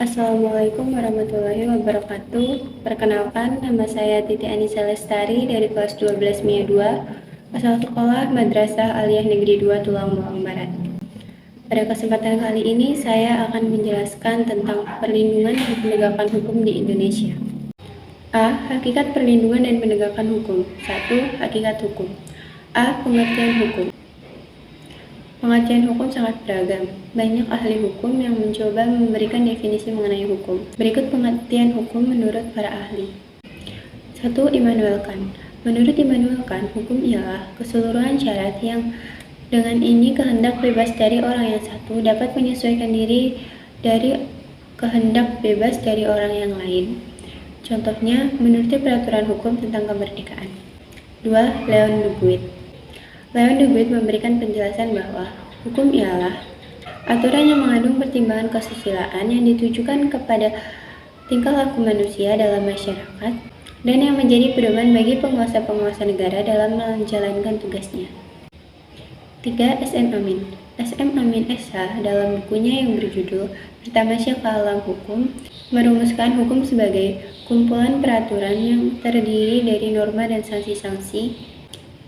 Assalamualaikum warahmatullahi wabarakatuh. Perkenalkan, nama saya Titi Anissa Lestari dari kelas 12 MIA 2, asal sekolah Madrasah Aliyah Negeri 2 Tulang Bawang Barat. Pada kesempatan kali ini, saya akan menjelaskan tentang perlindungan dan penegakan hukum di Indonesia. A. Hakikat perlindungan dan penegakan hukum. 1. Hakikat hukum. A. Pengertian hukum. Pengertian hukum sangat beragam. Banyak ahli hukum yang mencoba memberikan definisi mengenai hukum. Berikut pengertian hukum menurut para ahli. 1. Immanuel Kant. Menurut Immanuel Kant, hukum ialah keseluruhan syarat yang dengan ini kehendak bebas dari orang yang satu dapat menyesuaikan diri dari kehendak bebas dari orang yang lain. Contohnya, menuruti peraturan hukum tentang kemerdekaan. 2. Leon de Guit. Leon de Guit memberikan penjelasan bahwa hukum ialah aturan yang mengandung pertimbangan kesusilaan yang ditujukan kepada tingkah laku manusia dalam masyarakat dan yang menjadi pedoman bagi penguasa-penguasa negara dalam menjalankan tugasnya. 3. S.M. Amin. S.M. Amin S.H. dalam bukunya yang berjudul Bertamasya ke Alam Hukum merumuskan hukum sebagai kumpulan peraturan yang terdiri dari norma dan sanksi-sanksi,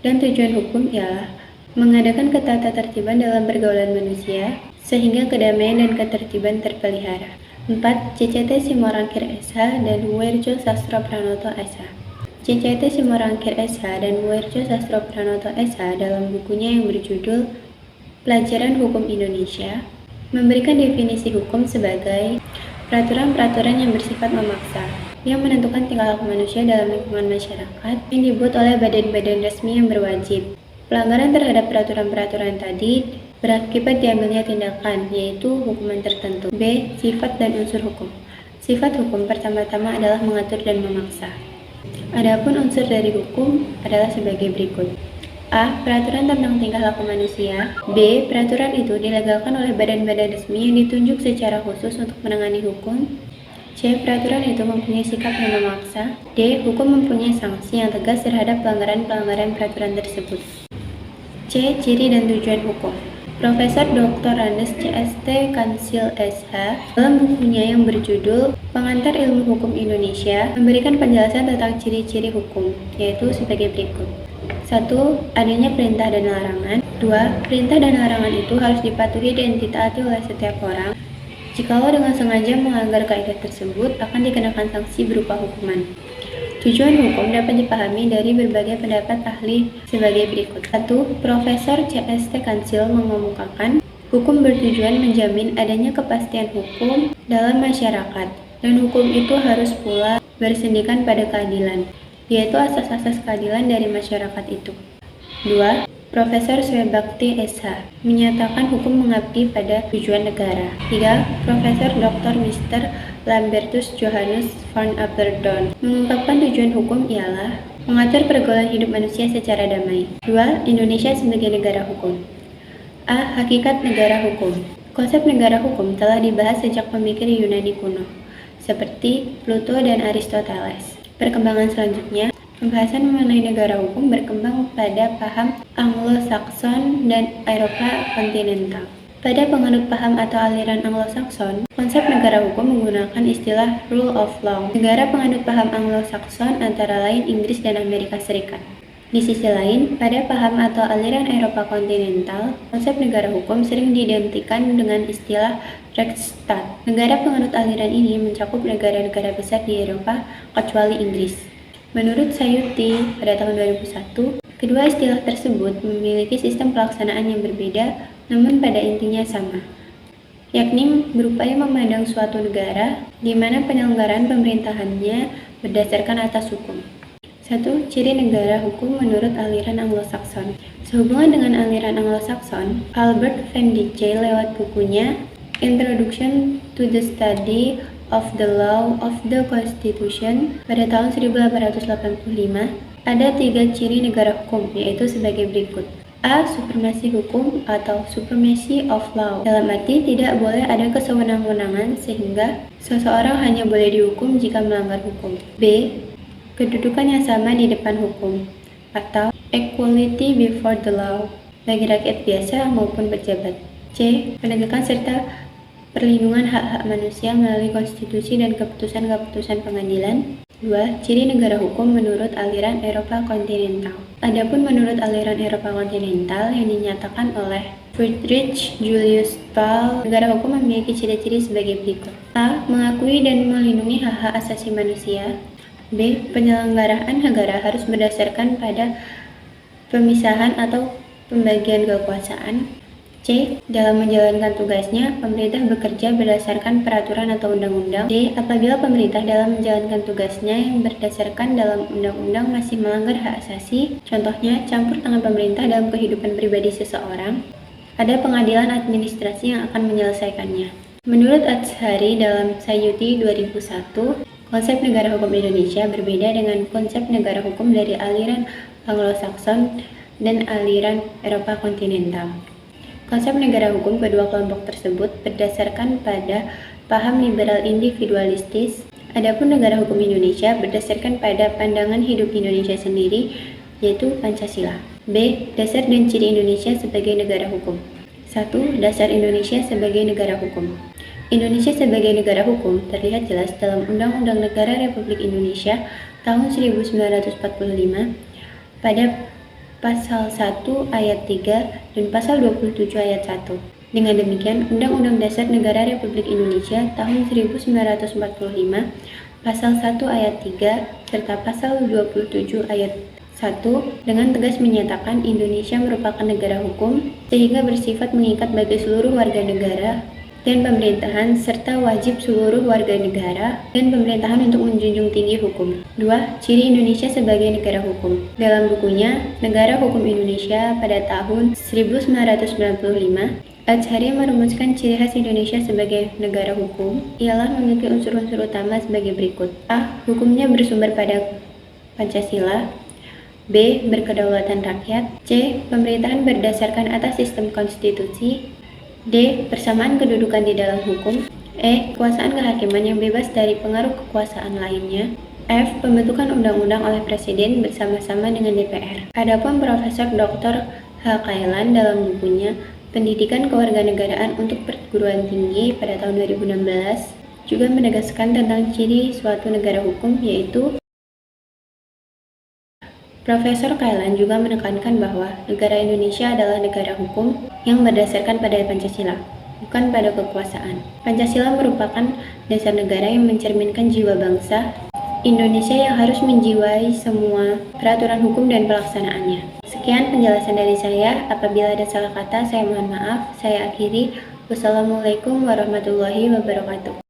dan tujuan hukum ialah mengadakan ketatatertiban dalam pergaulan manusia sehingga kedamaian dan ketertiban terpelihara. 4. C.C.T. Simorangkir S.H. dan Muerjo Sastro Pranoto S.H. C.C.T. Simorangkir S.H. dan Muerjo Sastro Pranoto S.H. dalam bukunya yang berjudul Pelajaran Hukum Indonesia memberikan definisi hukum sebagai peraturan-peraturan yang bersifat memaksa, yang menentukan tingkah laku manusia dalam lingkungan masyarakat yang dibuat oleh badan-badan resmi yang berwajib. Pelanggaran terhadap peraturan-peraturan tadi berakibat diambilnya tindakan, yaitu hukuman tertentu. B. Sifat dan unsur hukum. Sifat hukum pertama-tama adalah mengatur dan memaksa. Adapun unsur dari hukum adalah sebagai berikut. A. Peraturan tentang tingkah laku manusia. B. Peraturan itu dilegalkan oleh badan-badan resmi yang ditunjuk secara khusus untuk menangani hukum. C. Peraturan itu mempunyai sikap yang memaksa. D. Hukum mempunyai sanksi yang tegas terhadap pelanggaran-pelanggaran peraturan tersebut. C. Ciri dan tujuan hukum. Profesor Dr. Randes C.S.T. Kansil S.H. dalam bukunya yang berjudul Pengantar Ilmu Hukum Indonesia memberikan penjelasan tentang ciri-ciri hukum, yaitu sebagai berikut. 1. Adanya perintah dan larangan. 2. Perintah dan larangan itu harus dipatuhi dan ditaati oleh setiap orang. Jikalau dengan sengaja melanggar kaidah tersebut, akan dikenakan sanksi berupa hukuman. Tujuan hukum dapat dipahami dari berbagai pendapat ahli sebagai berikut. 1. Profesor C.S.T. Kansil mengemukakan, hukum bertujuan menjamin adanya kepastian hukum dalam masyarakat, dan hukum itu harus pula bersendikan pada keadilan, yaitu asas-asas keadilan dari masyarakat itu. 2. Profesor Swebakti S.H. menyatakan hukum mengabdi pada tujuan negara. 3. Profesor Dr. Mr. Lambertus Johannes van Apeldoorn mengungkapkan tujuan hukum ialah mengatur pergaulan hidup manusia secara damai. 2. Indonesia sebagai negara hukum. A. Hakikat negara hukum. Konsep negara hukum telah dibahas sejak pemikir Yunani kuno, seperti Plato dan Aristoteles. Perkembangan selanjutnya, pembahasan mengenai negara hukum berkembang pada paham Anglo-Saxon dan Eropa kontinental. Pada penganut paham atau aliran Anglo-Saxon, konsep negara hukum menggunakan istilah rule of law. Negara penganut paham Anglo-Saxon antara lain Inggris dan Amerika Serikat. Di sisi lain, pada paham atau aliran Eropa kontinental, konsep negara hukum sering diidentikan dengan istilah Rechtsstaat. Negara penganut aliran ini mencakup negara-negara besar di Eropa kecuali Inggris. Menurut Sayuti pada tahun 2001, kedua istilah tersebut memiliki sistem pelaksanaan yang berbeda, namun pada intinya sama, yakni berupaya memandang suatu negara di mana penyelenggaraan pemerintahannya berdasarkan atas hukum. 1. Ciri negara hukum menurut aliran Anglo-Saxon. Sehubungan dengan aliran Anglo-Saxon, Albert Van Dijk lewat bukunya Introduction to the Study of the Law of the Constitution pada tahun 1885, ada 3 ciri negara hukum, yaitu sebagai berikut. A. Supremasi hukum atau supremacy of law. Dalam arti tidak boleh ada kesewenang-wenangan sehingga seseorang hanya boleh dihukum jika melanggar hukum. B. Kedudukan yang sama di depan hukum atau equality before the law bagi rakyat biasa maupun pejabat. C. Penegakan serta Perlindungan hak-hak manusia melalui konstitusi dan keputusan-keputusan pengadilan. 2. Ciri negara hukum menurut aliran Eropa kontinental. Adapun menurut aliran Eropa kontinental yang dinyatakan oleh Friedrich Julius Paul, negara hukum memiliki ciri-ciri sebagai berikut. A. Mengakui dan melindungi hak-hak asasi manusia. B. Penyelenggaraan negara harus berdasarkan pada pemisahan atau pembagian kekuasaan. C. Dalam menjalankan tugasnya, pemerintah bekerja berdasarkan peraturan atau undang-undang. D. Apabila pemerintah dalam menjalankan tugasnya yang berdasarkan dalam undang-undang masih melanggar hak asasi, contohnya campur tangan pemerintah dalam kehidupan pribadi seseorang, ada pengadilan administrasi yang akan menyelesaikannya. Menurut Azhari dalam Sayuti 2001, konsep negara hukum Indonesia berbeda dengan konsep negara hukum dari aliran Anglo-Saxon dan aliran Eropa kontinental. Konsep negara hukum kedua kelompok tersebut berdasarkan pada paham liberal individualistis. Adapun negara hukum Indonesia berdasarkan pada pandangan hidup Indonesia sendiri, yaitu Pancasila. B. Dasar dan ciri Indonesia sebagai negara hukum. 1. Dasar Indonesia sebagai negara hukum. Indonesia sebagai negara hukum terlihat jelas dalam Undang-Undang Negara Republik Indonesia tahun 1945 pada Pasal 1 ayat 3 dan Pasal 27 ayat 1. Dengan demikian, Undang-Undang Dasar Negara Republik Indonesia tahun 1945, Pasal 1 ayat 3, serta Pasal 27 ayat 1 dengan tegas menyatakan Indonesia merupakan negara hukum, sehingga bersifat mengikat bagi seluruh warga negara dan pemerintahan serta wajib seluruh warga negara dan pemerintahan untuk menjunjung tinggi hukum. 2. Ciri Indonesia sebagai negara hukum. Dalam bukunya Negara Hukum Indonesia pada tahun 1995, Azhari merumuskan ciri khas Indonesia sebagai negara hukum ialah memiliki unsur-unsur utama sebagai berikut. A. Hukumnya bersumber pada Pancasila. B. Berkedaulatan rakyat. C. Pemerintahan berdasarkan atas sistem konstitusi. D. Persamaan kedudukan di dalam hukum. E. Kekuasaan kehakiman yang bebas dari pengaruh kekuasaan lainnya. F. Pembentukan undang-undang oleh Presiden bersama-sama dengan DPR. Adapun Profesor Dr. H. Kailan dalam bukunya Pendidikan Kewarganegaraan untuk Perguruan Tinggi pada tahun 2016 juga menegaskan tentang ciri suatu negara hukum, yaitu Profesor Kailan juga menekankan bahwa negara Indonesia adalah negara hukum yang berdasarkan pada Pancasila, bukan pada kekuasaan. Pancasila merupakan dasar negara yang mencerminkan jiwa bangsa Indonesia yang harus menjiwai semua peraturan hukum dan pelaksanaannya. Sekian penjelasan dari saya. Apabila ada salah kata, saya mohon maaf. Saya akhiri. Wassalamualaikum warahmatullahi wabarakatuh.